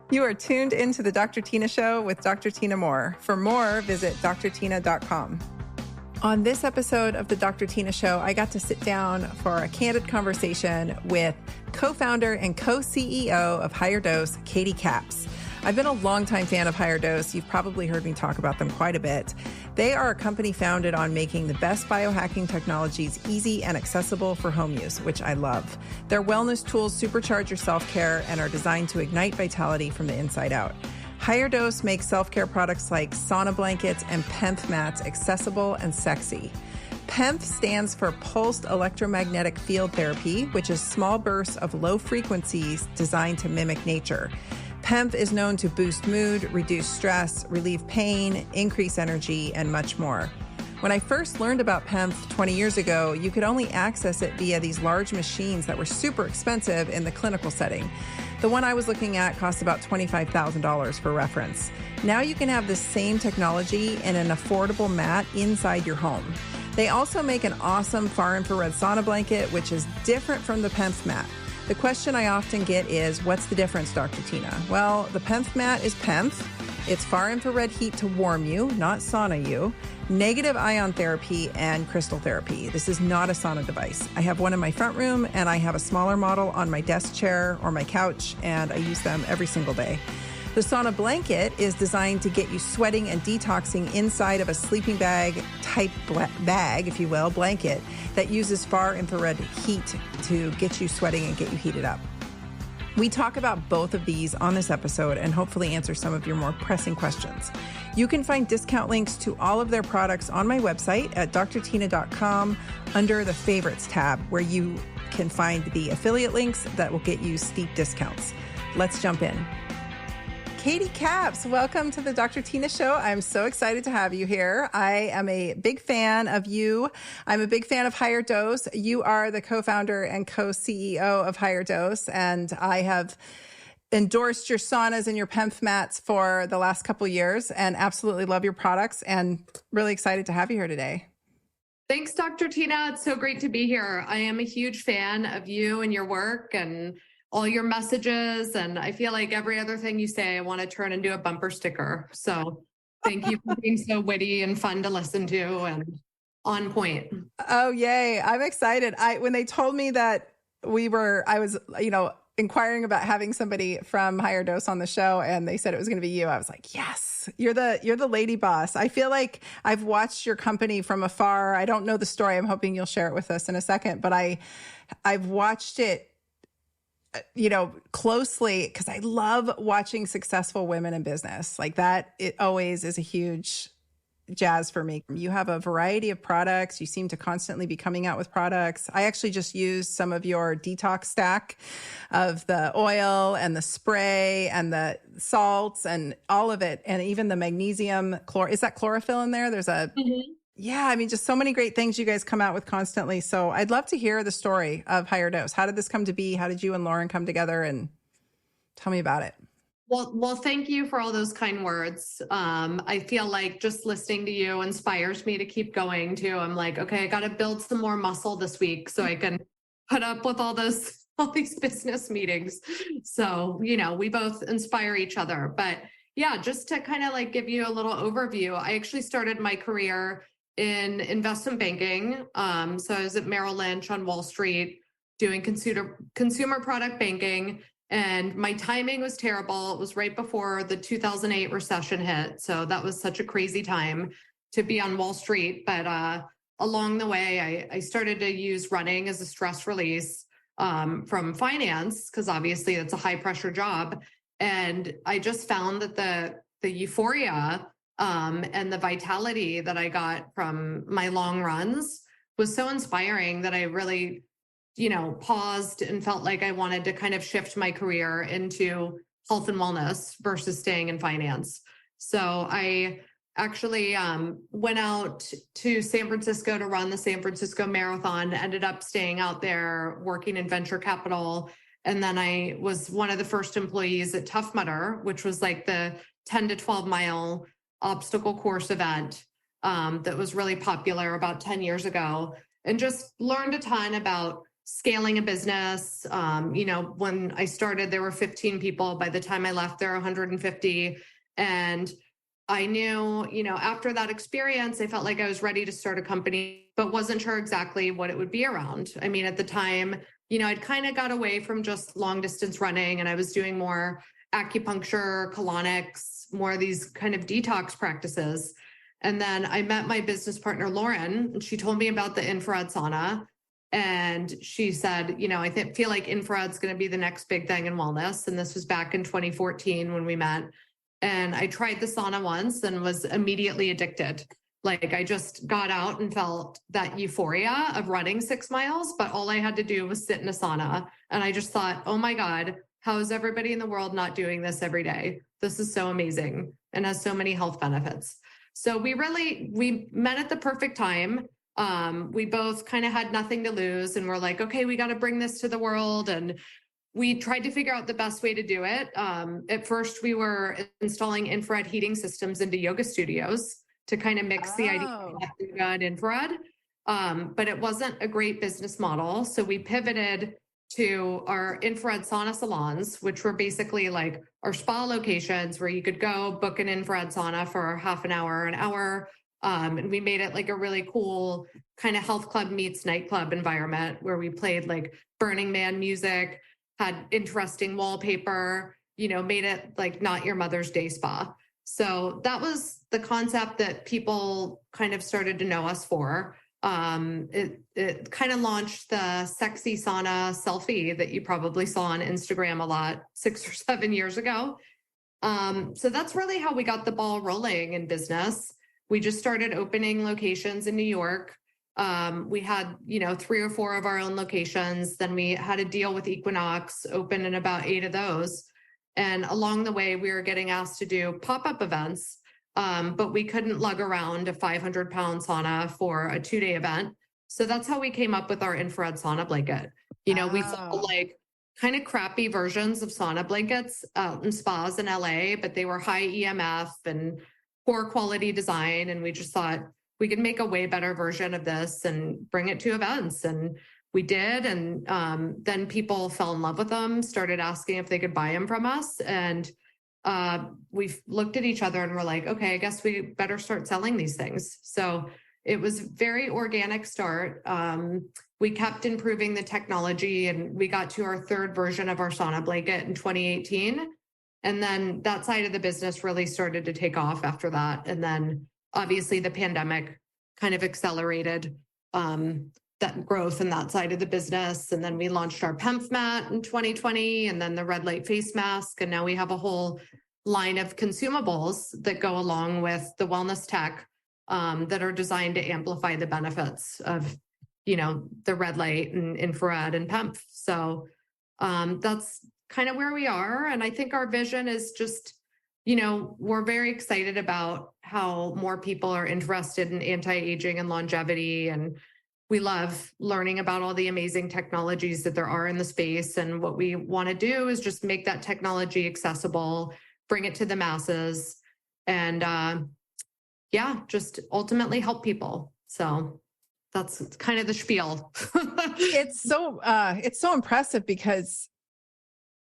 You are tuned into the Dr. Tyna Show with Dr. Tyna Moore. For more, visit drtyna.com. On this episode of the Dr. Tyna Show, I got to sit down for a candid conversation with co-founder and co-CEO of HigherDOSE, Katie Kaps. I've been a longtime fan of HigherDOSE. You've probably heard me talk about them quite a bit. They are a company founded on making the best biohacking technologies easy and accessible for home use, which I love. Their wellness tools supercharge your self-care and are designed to ignite vitality from the inside out. HigherDOSE makes self-care products like sauna blankets and PEMF mats accessible and sexy. PEMF stands for Pulsed Electromagnetic Field Therapy, which is small bursts of low frequencies designed to mimic nature. PEMF is known to boost mood, reduce stress, relieve pain, increase energy, and much more. When I first learned about PEMF 20 years ago, you could only access it via these large machines that were super expensive in the clinical setting. The one I was looking at cost about $25,000 for reference. Now you can have the same technology in an affordable mat inside your home. They also make an awesome far infrared sauna blanket, which is different from the PEMF mat. The question I often get is, what's the difference, Dr. Tyna? Well, the PEMF mat is PEMF. It's far infrared heat to warm you, not sauna you, negative ion therapy, and crystal therapy. This is not a sauna device. I have one in my front room, and I have a smaller model on my desk chair or my couch, and I use them every single day. The sauna blanket is designed to get you sweating and detoxing inside of a sleeping bag type bag, if you will, blanket that uses far infrared heat to get you sweating and get you heated up. We talk about both of these on this episode and hopefully answer some of your more pressing questions. You can find discount links to all of their products on my website at drtyna.com under the favorites tab, where you can find the affiliate links that will get you steep discounts. Let's jump in. Katie Kaps, welcome to the Dr. Tyna Show. I'm so excited to have you here. I am a big fan of you. I'm a big fan of HigherDOSE. You are the co-founder and co-CEO of HigherDOSE, and I have endorsed your saunas and your PEMF mats for the last couple of years and absolutely love your products and really excited to have you here today. Thanks, Dr. Tyna. It's so great to be here. I am a huge fan of you and your work and all your messages. And I feel like every other thing you say, I want to turn into a bumper sticker. So thank you for being so witty and fun to listen to and on point. Oh, yay. I'm excited. When they told me that I was inquiring about having somebody from HigherDOSE on the show, and they said it was going to be you, I was like, yes, you're the lady boss. I feel like I've watched your company from afar. I don't know the story. I'm hoping you'll share it with us in a second, but I've watched it closely because I love watching successful women in business like that. It always is a huge jazz for me. You have a variety of products. You seem to constantly be coming out with products. I actually just used some of your detox stack of the oil and the spray and the salts and all of it. And even the magnesium is that chlorophyll in there? There's a, Yeah, I mean, just so many great things you guys come out with constantly. So I'd love to hear the story of HigherDOSE. How did this come to be? How did you and Lauren come together? And tell me about it. Well, thank you for all those kind words. I feel like just listening to you inspires me to keep going too. I'm like, okay, I got to build some more muscle this week so I can put up with all these business meetings. So, we both inspire each other. But yeah, just to kind of like give you a little overview, I actually started my career in investment banking. So I was at Merrill Lynch on Wall Street doing consumer product banking, and my timing was terrible. It was right before the 2008 recession hit. So that was such a crazy time to be on Wall Street. But along the way, I started to use running as a stress release from finance, because obviously it's a high pressure job. And I just found that the euphoria and the vitality that I got from my long runs was so inspiring that I really, paused and felt like I wanted to kind of shift my career into health and wellness versus staying in finance. So I actually went out to San Francisco to run the San Francisco Marathon, ended up staying out there working in venture capital. And then I was one of the first employees at Tough Mudder, which was like the 10 to 12 mile obstacle course event that was really popular about 10 years ago, and just learned a ton about scaling a business. When I started, there were 15 people. By the time I left, there were 150. And I knew, after that experience, I felt like I was ready to start a company, but wasn't sure exactly what it would be around. I mean, at the time, I'd kind of got away from just long distance running, and I was doing more acupuncture, colonics, more of these kind of detox practices. And then I met my business partner, Lauren, and she told me about the infrared sauna. And she said, I feel like infrared's going to be the next big thing in wellness. And this was back in 2014 when we met. And I tried the sauna once and was immediately addicted. Like, I just got out and felt that euphoria of running 6 miles, but all I had to do was sit in a sauna. And I just thought, oh my God, how is everybody in the world not doing this every day? This is so amazing and has so many health benefits. So we met at the perfect time. We both kind of had nothing to lose, and we're like, okay, we got to bring this to the world. And we tried to figure out the best way to do it. At first, we were installing infrared heating systems into yoga studios to kind of mix the idea of yoga and infrared. But it wasn't a great business model. So we pivoted to our infrared sauna salons, which were basically like our spa locations where you could go book an infrared sauna for half an hour, an hour. And we made it like a really cool kind of health club meets nightclub environment where we played like Burning Man music, had interesting wallpaper, made it like not your mother's day spa. So that was the concept that people kind of started to know us for. It kind of launched the sexy sauna selfie that you probably saw on Instagram a lot 6 or 7 years ago. So that's really how we got the ball rolling in business. We just started opening locations in New York. We had, 3 or 4 of our own locations. Then we had a deal with Equinox, open in about 8 of those. And along the way, we were getting asked to do pop-up events, but we couldn't lug around a 500-pound sauna for a 2-day event. So that's how we came up with our infrared sauna blanket. We saw like kind of crappy versions of sauna blankets out in spas in LA, but they were high EMF and poor quality design. And we just thought we could make a way better version of this and bring it to events. And we did. And then people fell in love with them, started asking if they could buy them from us. And we looked at each other and we're like, okay, I guess we better start selling these things. So it was a very organic start. We kept improving the technology, and we got to our 3rd version of our sauna blanket in 2018. And then that side of the business really started to take off after that. And then obviously the pandemic kind of accelerated that growth in that side of the business. And then we launched our PEMF mat in 2020, and then the red light face mask. And now we have a whole line of consumables that go along with the wellness tech that are designed to amplify the benefits of, the red light and infrared and PEMF. So that's kind of where we are. And I think our vision is just, we're very excited about how more people are interested in anti-aging and longevity. And we love learning about all the amazing technologies that there are in the space. And what we want to do is just make that technology accessible, bring it to the masses, and just ultimately help people. So that's kind of the spiel. It's so impressive, because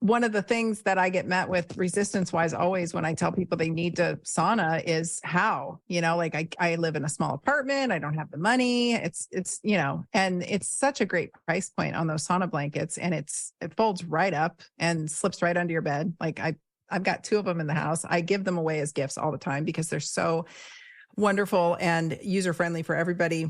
one of the things that I get met with resistance wise always when I tell people they need to sauna is how, like I live in a small apartment. I don't have the money. It's, and it's such a great price point on those sauna blankets, and it folds right up and slips right under your bed. Like I've got 2 of them in the house. I give them away as gifts all the time because they're so wonderful and user-friendly for everybody.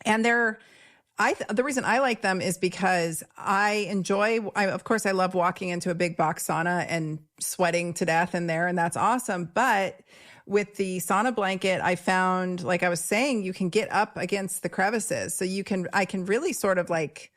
And the reason I like them is because of course I love walking into a big box sauna and sweating to death in there, and that's awesome. But with the sauna blanket, I found, like I was saying, you can get up against the crevices. So I can really sort of like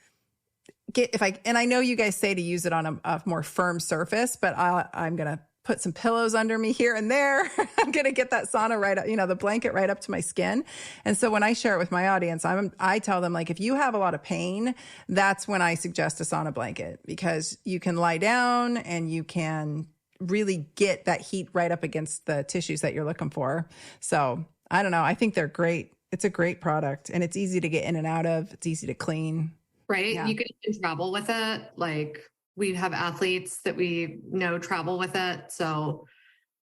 and I know you guys say to use it on a more firm surface, but I'm going to put some pillows under me here and there. I'm going to get that sauna right up, the blanket right up to my skin. And so when I share it with my audience, I tell them, like, if you have a lot of pain, that's when I suggest a sauna blanket, because you can lie down and you can really get that heat right up against the tissues that you're looking for. So I don't know. I think they're great. It's a great product, and it's easy to get in and out of. It's easy to clean. right? Yeah. You can even travel with it. Like we have athletes that we know travel with it. So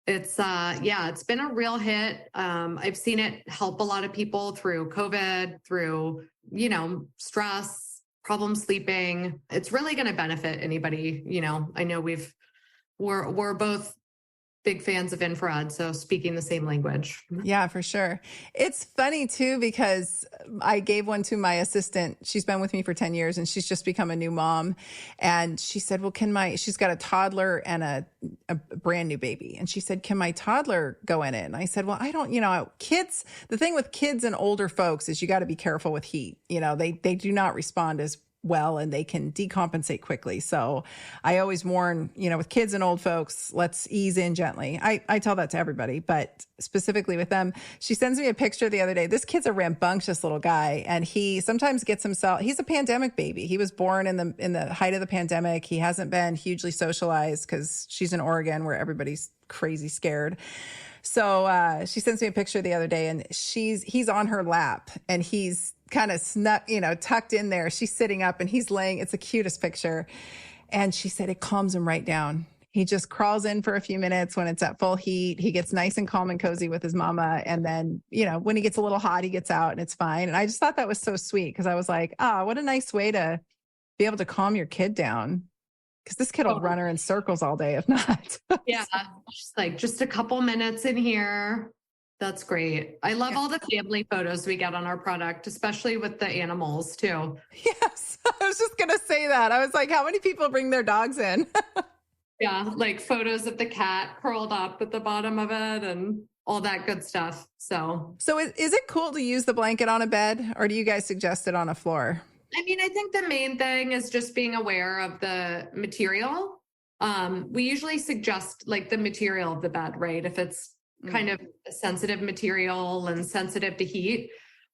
it's yeah, it's been a real hit. I've seen it help a lot of people through COVID, through, stress, problem sleeping. It's really going to benefit anybody. I know we're both big fans of infrared, so speaking the same language. Yeah, for sure. It's funny too, because I gave one to my assistant. She's been with me for 10 years and she's just become a new mom. And she said, well, she's got a toddler and a brand new baby. And she said, can my toddler go in it? And I said, well, I don't, kids, the thing with kids and older folks is you got to be careful with heat. They do not respond as well and they can decompensate quickly. So I always warn, with kids and old folks, let's ease in gently. I tell that to everybody, but specifically with them. She sends me a picture the other day. This kid's a rambunctious little guy and he sometimes gets himself, he's a pandemic baby. He was born in the height of the pandemic. He hasn't been hugely socialized because she's in Oregon where everybody's crazy scared. So she sends me a picture the other day and he's on her lap and he's kind of tucked in there. She's sitting up and he's laying. It's the cutest picture. And she said it calms him right down. He just crawls in for a few minutes when it's at full heat. He gets nice and calm and cozy with his mama. And then, when he gets a little hot, he gets out and it's fine. And I just thought that was so sweet because I was like, what a nice way to be able to calm your kid down. Because this kid will run her in circles all day if not. Yeah, just a couple minutes in here. That's great. I love all the family photos we get on our product, especially with the animals too. Yes, I was just going to say that. I was like, how many people bring their dogs in? Yeah, like photos of the cat curled up at the bottom of it and all that good stuff. So is it cool to use the blanket on a bed or do you guys suggest it on a floor? I mean, I think the main thing is just being aware of the material. We usually suggest like the material of the bed, right? If it's kind of a sensitive material and sensitive to heat.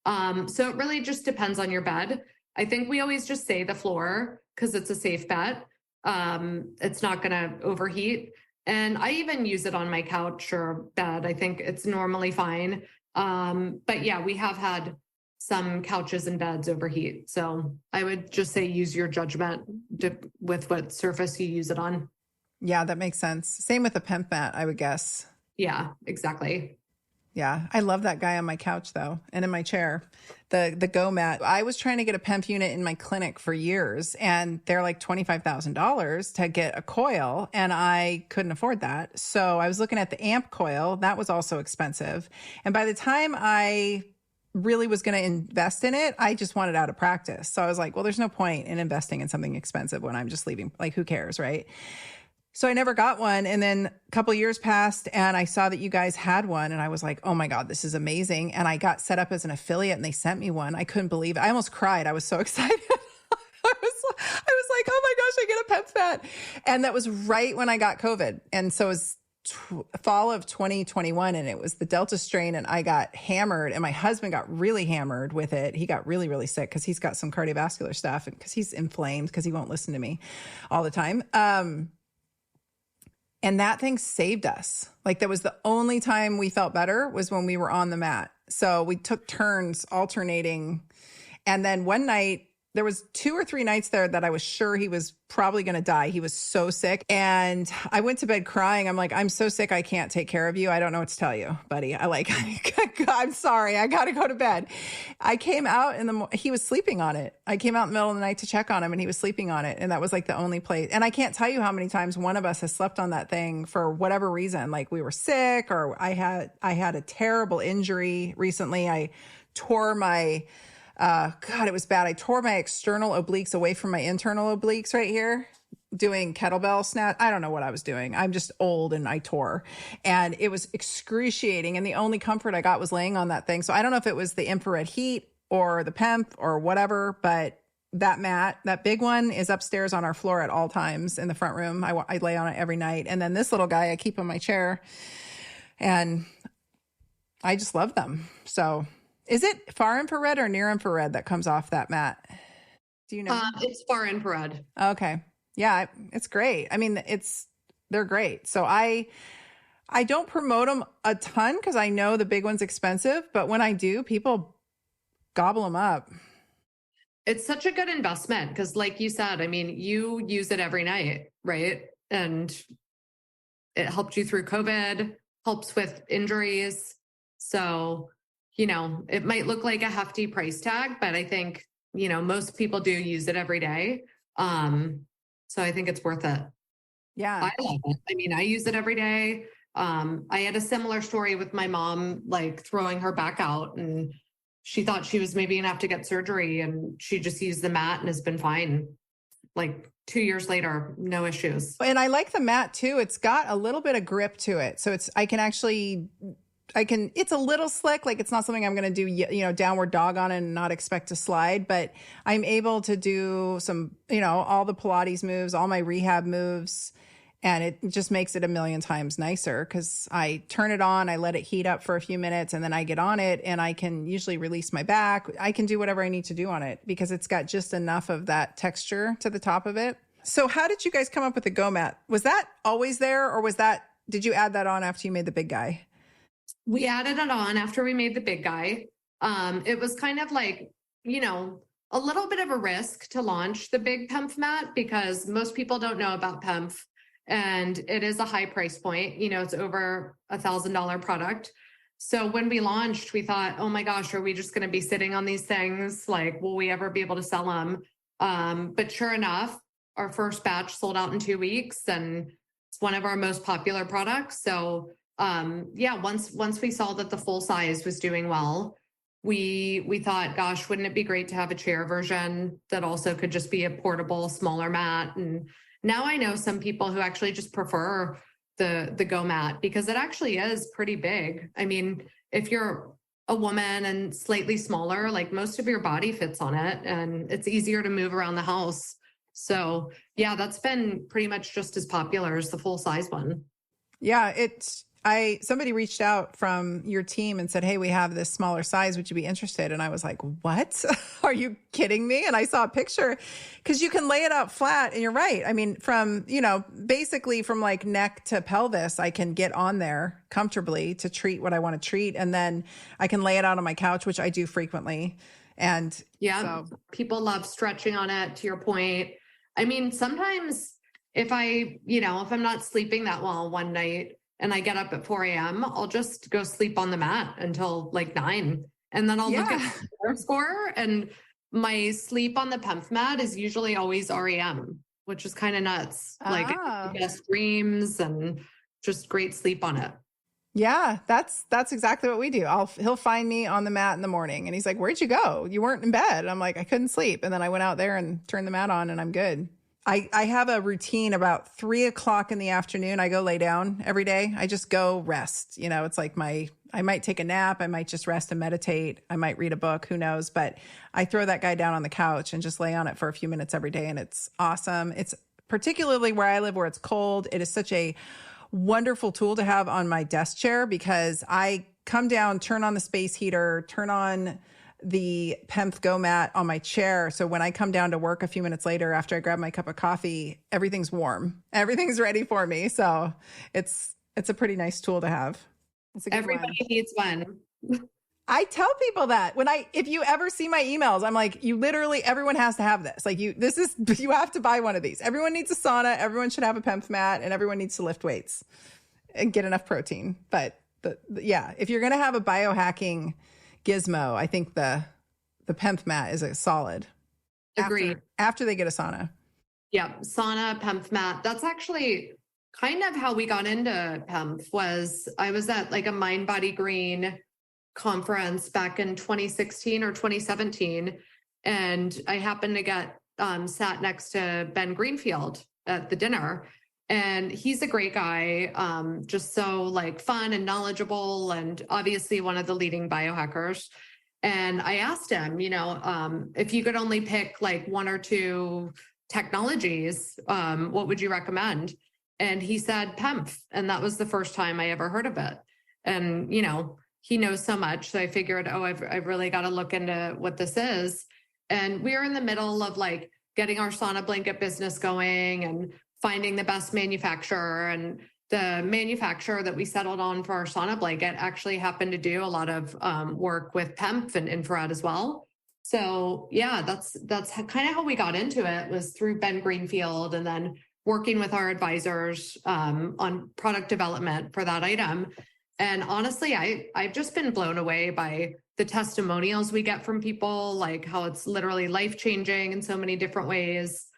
So it really just depends on your bed. I think we always just say the floor because it's a safe bet. It's not going to overheat. And I even use it on my couch or bed. I think it's normally fine. But yeah, we have had some couches and beds overheat. So I would just say use your judgment with what surface you use it on. Yeah, that makes sense. Same with the PEMF mat, I would guess. Yeah, exactly. Yeah, I love that guy on my couch though, and in my chair, the Go mat. I was trying to get a PEMF unit in my clinic for years, and they're like $25,000 to get a coil, and I couldn't afford that. So I was looking at the amp coil. That was also expensive. And by the time I really was going to invest in it, I just wanted out of practice. So I was like, well, there's no point in investing in something expensive when I'm just leaving. Like, who cares, right? So I never got one. And then a couple of years passed and I saw that you guys had one and I was like, oh my God, this is amazing. And I got set up as an affiliate and they sent me one. I couldn't believe it. I almost cried. I was so excited. I was like, oh my gosh, I get a PEMF mat. And that was right when I got COVID. And so it was fall of 2021 and it was the Delta strain and I got hammered and my husband got really hammered with it. He got really, really sick because he's got some cardiovascular stuff and because he's inflamed because he won't listen to me all the time. And that thing saved us. Like that was the only time we felt better was when we were on the mat. So we took turns alternating. And then one night, there was 2 or 3 nights there that I was sure he was probably going to die. He was so sick. And I went to bed crying. I'm like, I'm so sick. I can't take care of you. I don't know what to tell you, buddy. I'm sorry. I got to go to bed. I came out he was sleeping on it. I came out in the middle of the night to check on him and he was sleeping on it. And that was like the only place. And I can't tell you how many times one of us has slept on that thing for whatever reason. Like we were sick or I had a terrible injury recently. I tore my God, it was bad. I tore my external obliques away from my internal obliques right here doing kettlebell snatch. I don't know what I was doing. I'm just old and I tore and it was excruciating. And the only comfort I got was laying on that thing. So I don't know if it was the infrared heat or the PEMF or whatever, but that mat, that big one is upstairs on our floor at all times in the front room. I lay on it every night. And then this little guy I keep on my chair and I just love them. So is it far infrared or near infrared that comes off that mat? Do you know? It's far infrared. Okay. Yeah, it's great. I mean, they're great. So I don't promote them a ton because I know the big one's expensive, but when I do, people gobble them up. it's such a good investment because, like you said, I mean, you use it every night, right? And it helped you through COVID, helps with injuries. So, it might look like a hefty price tag, but I think, most people do use it every day. So I think it's worth it. Yeah. I love it. I mean, I use it every day. I had a similar story with my mom, like throwing her back out, and she thought she was maybe gonna have to get surgery, and she just used the mat and has been fine. Like 2 years later, no issues. And I like the mat too. It's got a little bit of grip to it. So it's a little slick. Like it's not something I'm going to do, downward dog on and not expect to slide, but I'm able to do some, all the Pilates moves, all my rehab moves. And it just makes it a million times nicer because I turn it on, I let it heat up for a few minutes, and then I get on it and I can usually release my back. I can do whatever I need to do on it because it's got just enough of that texture to the top of it. So how did you guys come up with the Go Mat? Was that always there, or did you add that on after you made the big guy? We added it on after we made the big guy. It was kind of like, a little bit of a risk to launch the big PEMF mat because most people don't know about PEMF. And it is a high price point. It's over $1,000 product. So when we launched, we thought, oh my gosh, are we just going to be sitting on these things? Like, will we ever be able to sell them? But sure enough, our first batch sold out in 2 weeks, and it's one of our most popular products. So once we saw that the full size was doing well, we thought, gosh, wouldn't it be great to have a chair version that also could just be a portable, smaller mat? And now I know some people who actually just prefer the Go Mat because it actually is pretty big. I mean, if you're a woman and slightly smaller, like most of your body fits on it and it's easier to move around the house. So yeah, that's been pretty much just as popular as the full size one. Yeah, somebody reached out from your team and said, hey, we have this smaller size. Would you be interested? And I was like, what? Are you kidding me? And I saw a picture because you can lay it out flat. And you're right. I mean, basically from like neck to pelvis, I can get on there comfortably to treat what I want to treat. And then I can lay it out on my couch, which I do frequently. And yeah, people love stretching on it, to your point. I mean, sometimes if I'm not sleeping that well one night, and I get up at 4 a.m., I'll just go sleep on the mat until like 9. And then I'll look at the score. And my sleep on the PEMF mat is usually always REM, which is kind of nuts. Like best dreams and just great sleep on it. Yeah, that's exactly what we do. He'll find me on the mat in the morning and he's like, where'd you go? You weren't in bed. I'm like, I couldn't sleep. And then I went out there and turned the mat on and I'm good. I have a routine about 3:00 in the afternoon. I go lay down every day. I just go rest. It's like I might take a nap. I might just rest and meditate. I might read a book, who knows? But I throw that guy down on the couch and just lay on it for a few minutes every day. And it's awesome. It's particularly where I live, where it's cold. It is such a wonderful tool to have on my desk chair because I come down, turn on the space heater, turn on the PEMF Go Mat on my chair. So when I come down to work a few minutes later, after I grab my cup of coffee, everything's warm. Everything's ready for me. So it's a pretty nice tool to have. Everybody needs one. I tell people that if you ever see my emails, I'm like, everyone has to have this. Like you have to buy one of these. Everyone needs a sauna. Everyone should have a PEMF mat and everyone needs to lift weights and get enough protein. But if you're going to have a biohacking gizmo, I think the PEMF mat is a solid. Agreed. After they get a sauna. Yeah. Sauna, PEMF mat. That's actually kind of how we got into PEMF. I was at like a Mind Body Green conference back in 2016 or 2017. And I happened to get sat next to Ben Greenfield at the dinner. And he's a great guy, just so like fun and knowledgeable, and obviously one of the leading biohackers. And I asked him, if you could only pick like 1 or 2 technologies, what would you recommend? And he said PEMF. And that was the first time I ever heard of it. And, he knows so much. So I figured, I've really got to look into what this is. And we were in the middle of like getting our sauna blanket business going and finding the best manufacturer, and the manufacturer that we settled on for our sauna blanket actually happened to do a lot of work with PEMF and infrared as well. So yeah, that's kind of how we got into it, was through Ben Greenfield, and then working with our advisors on product development for that item. And honestly, I've just been blown away by the testimonials we get from people, like how it's literally life-changing in so many different ways.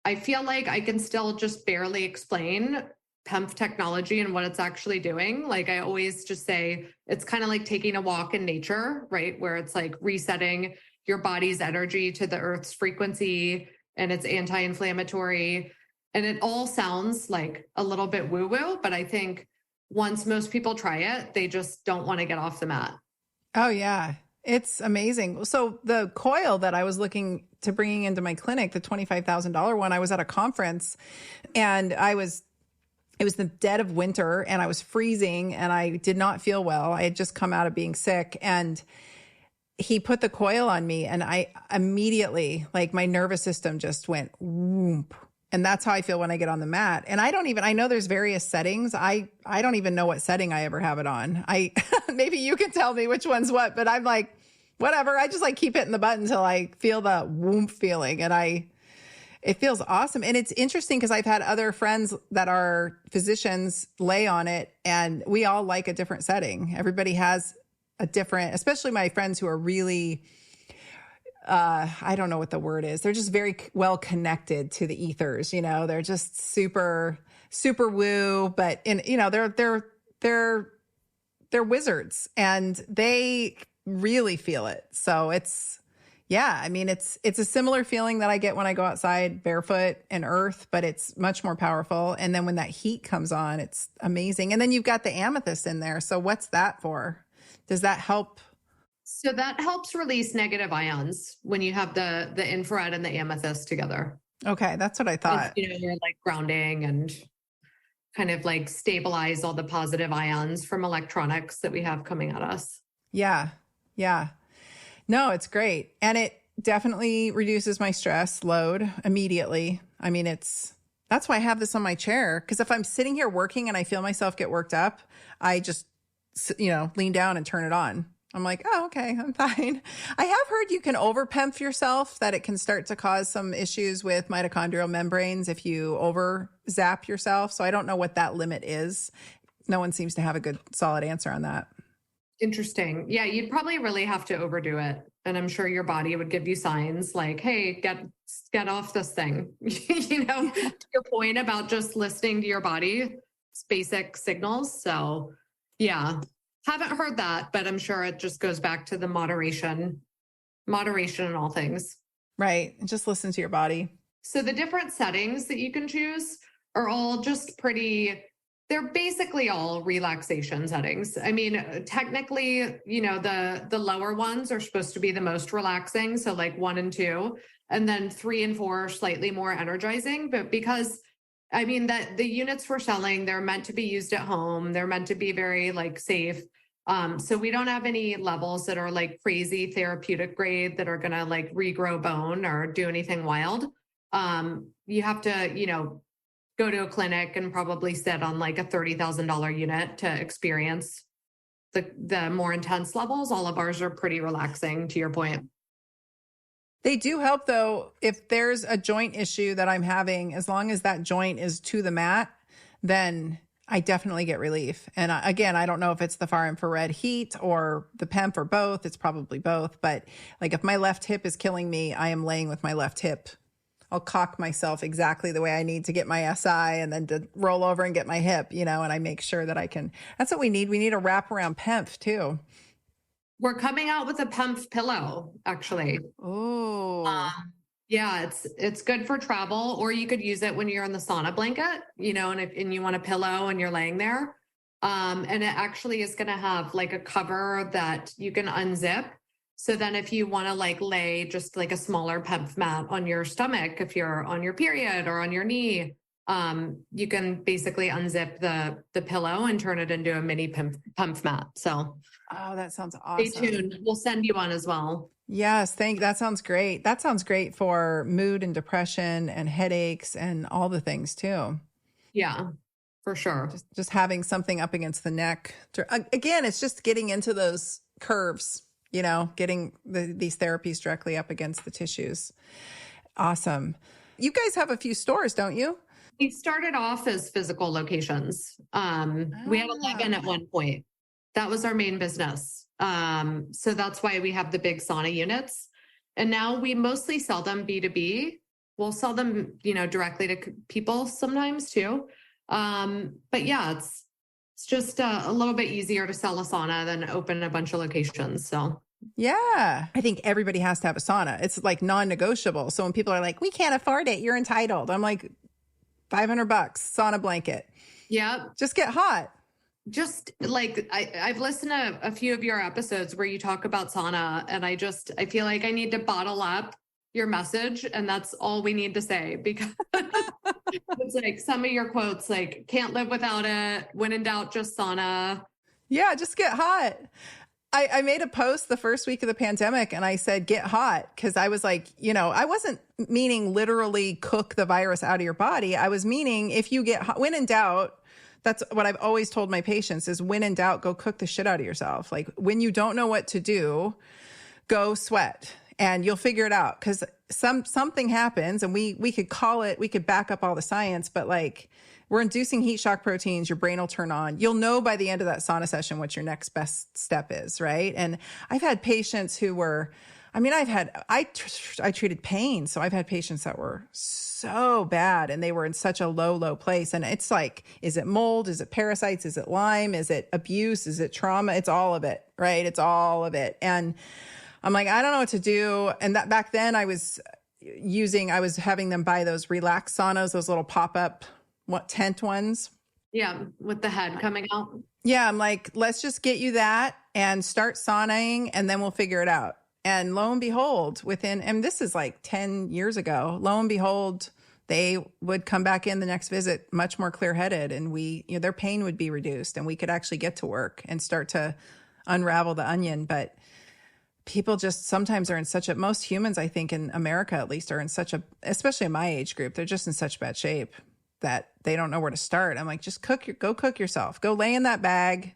I feel like I can still just barely explain PEMF technology and what it's actually doing. Like I always just say, it's kind of like taking a walk in nature, right? Where it's like resetting your body's energy to the earth's frequency, and it's anti-inflammatory. And it all sounds like a little bit woo-woo, but I think once most people try it, they just don't want to get off the mat. Oh yeah. It's amazing. So the coil that I was looking to bringing into my clinic, the $25,000 one, I was at a conference and it was the dead of winter and I was freezing and I did not feel well. I had just come out of being sick, and he put the coil on me and I immediately, like, my nervous system just went whoop. And that's how I feel when I get on the mat. And I know there's various settings. I don't even know what setting I ever have it on. Maybe you can tell me which one's what, but I'm like, whatever. I just like keep hitting the button until I feel the whoop feeling. And it feels awesome. And it's interesting because I've had other friends that are physicians lay on it, and we all like a different setting. Everybody has a different, especially my friends who are really, I don't know what the word is. They're just very well connected to the ethers. They're just super, super woo, but they're wizards and they really feel it. So it's a similar feeling that I get when I go outside barefoot and earth, but it's much more powerful. And then when that heat comes on, it's amazing. And then you've got the amethyst in there. So what's that for? Does that help? So that helps release negative ions when you have the infrared and the amethyst together. Okay, that's what I thought. You're like grounding and kind of like stabilize all the positive ions from electronics that we have coming at us. Yeah. Yeah. No, it's great. And it definitely reduces my stress load immediately. I mean, that's why I have this on my chair. Because if I'm sitting here working and I feel myself get worked up, I just lean down and turn it on. I'm like, oh, okay, I'm fine. I have heard you can over PEMF yourself, that it can start to cause some issues with mitochondrial membranes if you over zap yourself. So I don't know what that limit is. No one seems to have a good solid answer on that. Interesting. Yeah, you'd probably really have to overdo it. And I'm sure your body would give you signs like, hey, get off this thing. To your point about just listening to your body, it's basic signals. So yeah, haven't heard that, but I'm sure it just goes back to the moderation in all things. Right. And just listen to your body. So the different settings that you can choose are all just they're basically all relaxation settings. I mean, technically, the lower ones are supposed to be the most relaxing. So like 1 and 2, and then 3 and 4 are slightly more energizing. But because that the units we're selling, they're meant to be used at home. They're meant to be very like safe. So we don't have any levels that are like crazy therapeutic grade that are going to like regrow bone or do anything wild. You have to, go to a clinic and probably sit on like a $30,000 unit to experience the more intense levels. All of ours are pretty relaxing, to your point. They do help though. If there's a joint issue that I'm having, as long as that joint is to the mat, then I definitely get relief. And again, I don't know if it's the far infrared heat or the PEMF or both. It's probably both. But like if my left hip is killing me, I am laying with my left hip. I'll cock myself exactly the way I need to get my SI and then to roll over and get my hip, and I make sure that I can. That's what we need. We need a wraparound PEMF too. We're coming out with a PEMF pillow, actually. Oh. Yeah, it's good for travel, or you could use it when you're in the sauna blanket, and you want a pillow and you're laying there. And it actually is going to have like a cover that you can unzip. So then if you want to like lay just like a smaller PEMF mat on your stomach, if you're on your period or on your knee, you can basically unzip the pillow and turn it into a mini PEMF mat. So that sounds awesome. Stay tuned. We'll send you one as well. Yes, that sounds great. That sounds great for mood and depression and headaches and all the things too. Yeah, for sure. Just having something up against the neck. Again, it's just getting into those curves, getting these therapies directly up against the tissues. Awesome. You guys have a few stores, don't you? We started off as physical locations. We had 11 at one point. That was our main business. So that's why we have the big sauna units. And now we mostly sell them B2B. We'll sell them, directly to people sometimes too. But yeah, it's just a little bit easier to sell a sauna than open a bunch of locations. So yeah, I think everybody has to have a sauna. It's like non-negotiable. So when people are like, we can't afford it, you're entitled. I'm like, $500 sauna blanket. Yeah. Just get hot. Just like I've listened to a few of your episodes where you talk about sauna, and I feel like I need to bottle up your message, and that's all we need to say, because it's like some of your quotes, like can't live without it, when in doubt, just sauna. Yeah, just get hot. I made a post the first week of the pandemic and I said, get hot. Cause I was like, I wasn't meaning literally cook the virus out of your body. I was meaning if you get hot, when in doubt, that's what I've always told my patients is when in doubt, go cook the shit out of yourself. Like when you don't know what to do, go sweat and you'll figure it out. Cause something happens and we could call it, we could back up all the science, but like we're inducing heat shock proteins, your brain will turn on. You'll know by the end of that sauna session what your next best step is, right? And I've had patients who were, I treated pain. So I've had patients that were so bad and they were in such a low place. And it's like, is it mold? Is it parasites? Is it Lyme? Is it abuse? Is it trauma? It's all of it, right? It's all of it. And I'm like, I don't know what to do. And that back then I was having them buy those relax saunas, those little pop-up tent ones. Yeah. With the head coming out. Yeah. I'm like, let's just get you that and start saunaing and then we'll figure it out. And lo and behold, and this is like 10 years ago, lo and behold, they would come back in the next visit much more clear-headed and their pain would be reduced and we could actually get to work and start to unravel the onion. But people just sometimes are most humans, I think in America at least, are in especially in my age group, they're just in such bad shape that they don't know where to start. I'm like, just go cook yourself. Go lay in that bag.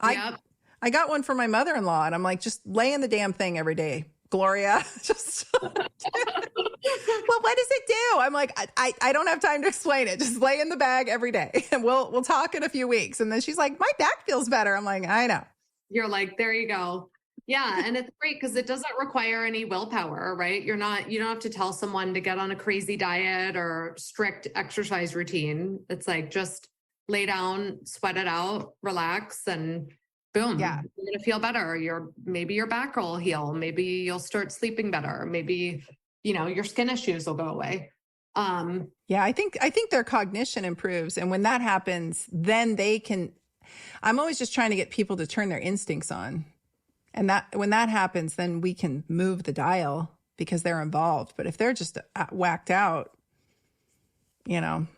Yep. I got one for my mother-in-law and I'm like, just lay in the damn thing every day, Gloria. Just, well, what does it do? I'm like, I don't have time to explain it. Just lay in the bag every day and we'll talk in a few weeks. And then she's like, my back feels better. I'm like, I know. You're like, there you go. Yeah. And it's great because it doesn't require any willpower, right? You don't have to tell someone to get on a crazy diet or strict exercise routine. It's like, just lay down, sweat it out, relax, and boom, yeah. You're going to feel better. Maybe your back will heal. Maybe you'll start sleeping better. Maybe, your skin issues will go away. Yeah, I think their cognition improves. And when that happens, then I'm always just trying to get people to turn their instincts on. And when that happens, then we can move the dial because they're involved. But if they're just whacked out, sauna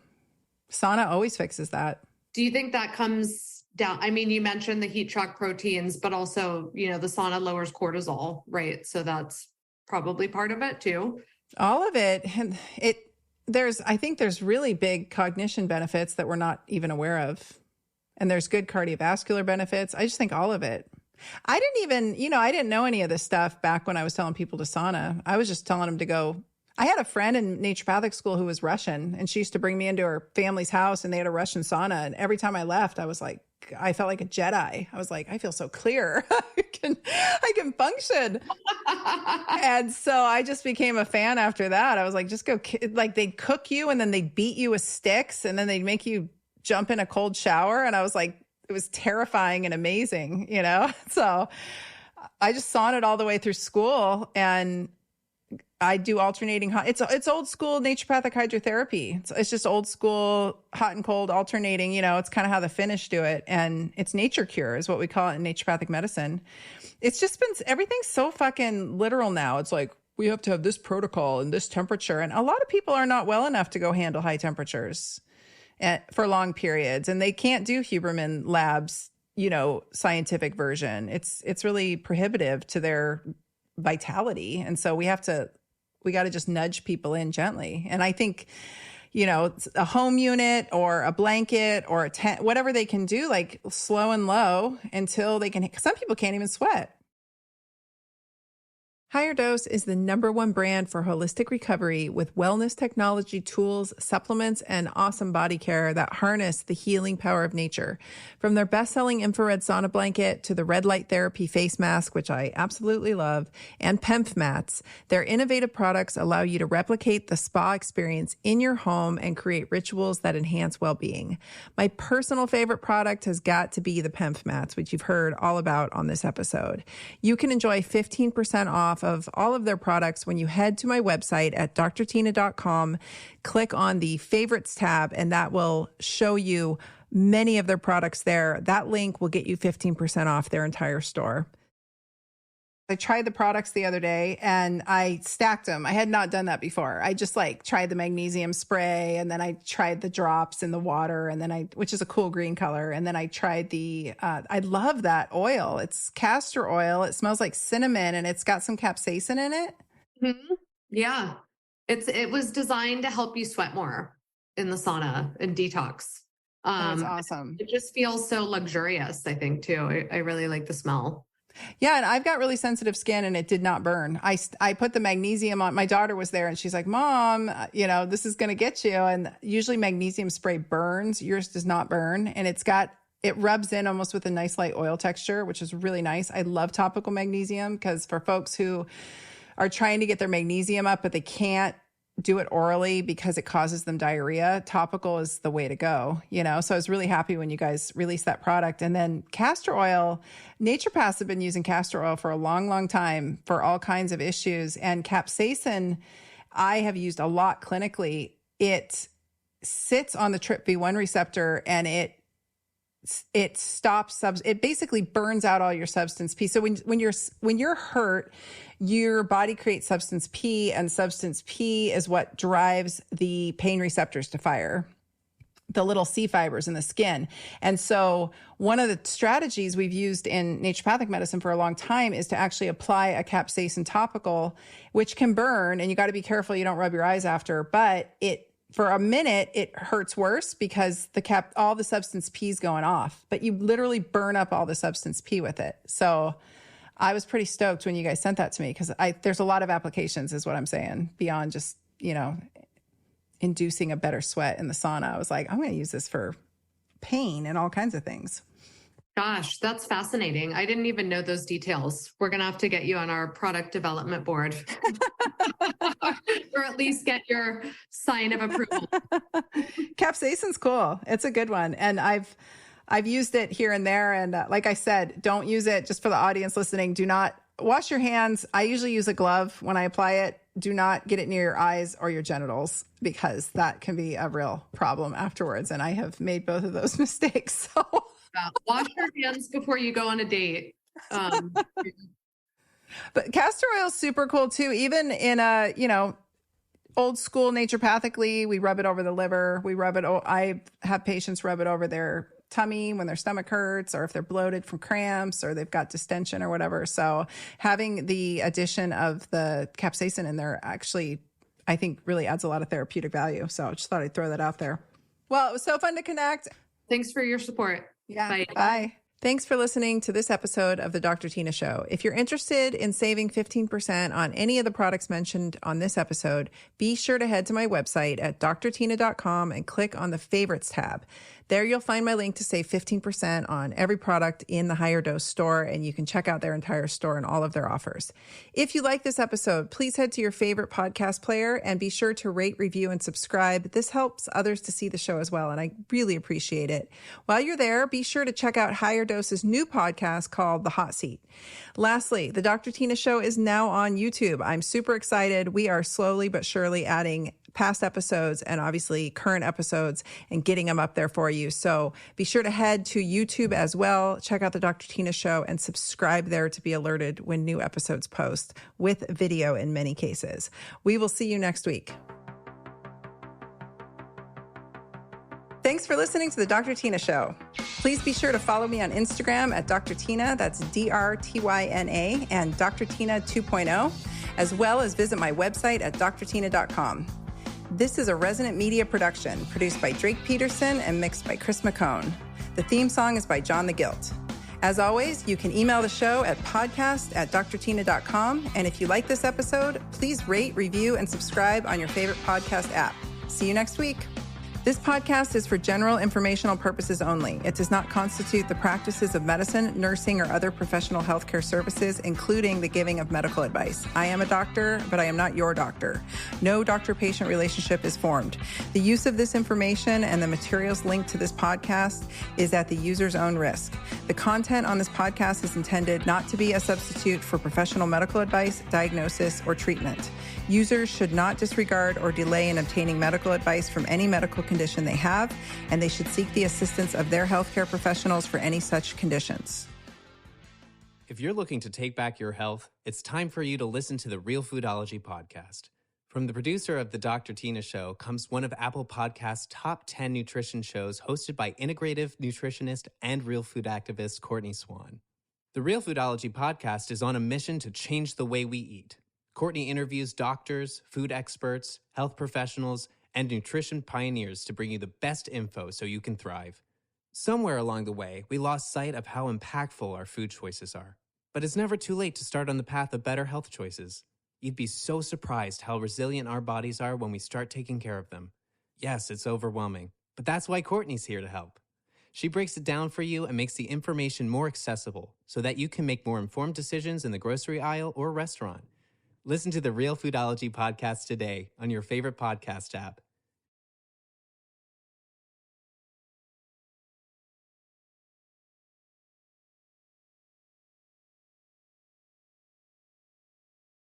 always fixes that. Do you think that comes down? I mean, you mentioned the heat shock proteins, but also, the sauna lowers cortisol, right? So that's probably part of it too. All of it. And I think there's really big cognition benefits that we're not even aware of. And there's good cardiovascular benefits. I just think all of it. I didn't know any of this stuff back when I was telling people to sauna. I was just telling them to go. I had a friend in naturopathic school who was Russian, and she used to bring me into her family's house, and they had a Russian sauna. And every time I left, I felt like a Jedi. I was like, I feel so clear. I can function. And so I just became a fan after that. I was like, just go. Like they'd cook you, and then they'd beat you with sticks, and then they'd make you jump in a cold shower. And I was like, it was terrifying and amazing, So I just saunaed all the way through school, and I do alternating hot. It's old school naturopathic hydrotherapy. It's just old school hot and cold alternating. It's kind of how the Finnish do it, and it's nature cure is what we call it in naturopathic medicine. It's just been everything's so fucking literal now. It's like we have to have this protocol and this temperature, and a lot of people are not well enough to go handle high temperatures for long periods, and they can't do Huberman Labs, scientific version. It's really prohibitive to their vitality, and so we got to just nudge people in gently. And I think, a home unit or a blanket or a tent, whatever they can do, like slow and low until they can. Some people can't even sweat. HigherDOSE is the #1 brand for holistic recovery with wellness technology tools, supplements, and awesome body care that harness the healing power of nature. From their best-selling infrared sauna blanket to the red light therapy face mask, which I absolutely love, and PEMF mats, their innovative products allow you to replicate the spa experience in your home and create rituals that enhance well-being. My personal favorite product has got to be the PEMF mats, which you've heard all about on this episode. You can enjoy 15% off of all of their products when you head to my website at drtyna.com, click on the favorites tab, and that will show you many of their products there. That link will get you 15% off their entire store. I tried the products the other day and I stacked them. I had not done that before. I just tried the magnesium spray, and then I tried the drops in the water, and then which is a cool green color. And then I tried I love that oil. It's castor oil. It smells like cinnamon and it's got some capsaicin in it. Mm-hmm. Yeah. It was designed to help you sweat more in the sauna and detox. That's awesome. It just feels so luxurious, I think, too. I really like the smell. Yeah, and I've got really sensitive skin and it did not burn. I put the magnesium on. My daughter was there and she's like, Mom, this is going to get you. And usually magnesium spray burns. Yours does not burn. And it rubs in almost with a nice light oil texture, which is really nice. I love topical magnesium because for folks who are trying to get their magnesium up, but they can't do it orally because it causes them diarrhea, topical is the way to go, So I was really happy when you guys released that product. And then castor oil, naturopaths have been using castor oil for a long, long time for all kinds of issues. And capsaicin, I have used a lot clinically. It sits on the TRPV1 receptor and it stops it basically burns out all your substance P. So when you're hurt, your body creates substance P, and substance P is what drives the pain receptors to fire, the little C fibers in the skin. And so one of the strategies we've used in naturopathic medicine for a long time is to actually apply a capsaicin topical, which can burn, and you got to be careful you don't rub your eyes after, but for a minute, it hurts worse because all the substance P is going off, but you literally burn up all the substance P with it. So I was pretty stoked when you guys sent that to me because there's a lot of applications is what I'm saying beyond just, inducing a better sweat in the sauna. I was like, I'm going to use this for pain and all kinds of things. Gosh, that's fascinating. I didn't even know those details. We're going to have to get you on our product development board or at least get your sign of approval. Capsaicin's cool. It's a good one. And I've used it here and there. And like I said, don't use it just for the audience listening. Do not wash your hands. I usually use a glove when I apply it. Do not get it near your eyes or your genitals because that can be a real problem afterwards. And I have made both of those mistakes. So wash your hands before you go on a date. But castor oil is super cool too. Even in old school naturopathically, we rub it over the liver. I have patients rub it over their tummy when their stomach hurts, or if they're bloated from cramps, or they've got distension or whatever. So having the addition of the capsaicin in there actually, I think, really adds a lot of therapeutic value. So I just thought I'd throw that out there. Well, it was so fun to connect. Thanks for your support. Yeah. Bye. Thanks for listening to this episode of the Dr. Tyna Show. If you're interested in saving 15% on any of the products mentioned on this episode, be sure to head to my website at drtyna.com and click on the favorites tab. There you'll find my link to save 15% on every product in the HigherDOSE store, and you can check out their entire store and all of their offers. If you like this episode, please head to your favorite podcast player and be sure to rate, review, and subscribe. This helps others to see the show as well, and I really appreciate it. While you're there, be sure to check out HigherDOSE's new podcast called The Hot Seat. Lastly, the Dr. Tyna Show is now on YouTube. I'm super excited. We are slowly but surely adding past episodes and obviously current episodes and getting them up there for you. So be sure to head to YouTube as well. Check out the Dr. Tyna Show and subscribe there to be alerted when new episodes post, with video in many cases. We will see you next week. Thanks for listening to the Dr. Tyna Show. Please be sure to follow me on Instagram at Dr. Tyna, that's DrTyna, and Dr. Tyna 2.0, as well as visit my website at drtyna.com. This is a Resonant Media production produced by Drake Peterson and mixed by Chris McCone. The theme song is by John the Guilt. As always, you can email the show at podcast@drtina.com. And if you like this episode, please rate, review, and subscribe on your favorite podcast app. See you next week. This podcast is for general informational purposes only. It does not constitute the practices of medicine, nursing, or other professional healthcare services, including the giving of medical advice. I am a doctor, but I am not your doctor. No doctor-patient relationship is formed. The use of this information and the materials linked to this podcast is at the user's own risk. The content on this podcast is intended not to be a substitute for professional medical advice, diagnosis, or treatment. Users should not disregard or delay in obtaining medical advice from any medical condition they have, and they should seek the assistance of their healthcare professionals for any such conditions. If you're looking to take back your health, it's time for you to listen to the Real Foodology podcast. From the producer of The Dr. Tyna Show comes one of Apple Podcast's top 10 nutrition shows hosted by integrative nutritionist and real food activist Courtney Swan. The Real Foodology podcast is on a mission to change the way we eat. Courtney interviews doctors, food experts, health professionals, and nutrition pioneers to bring you the best info so you can thrive. Somewhere along the way, we lost sight of how impactful our food choices are. But it's never too late to start on the path of better health choices. You'd be so surprised how resilient our bodies are when we start taking care of them. Yes, it's overwhelming, but that's why Courtney's here to help. She breaks it down for you and makes the information more accessible so that you can make more informed decisions in the grocery aisle or restaurant. Listen to the Real Foodology podcast today on your favorite podcast app.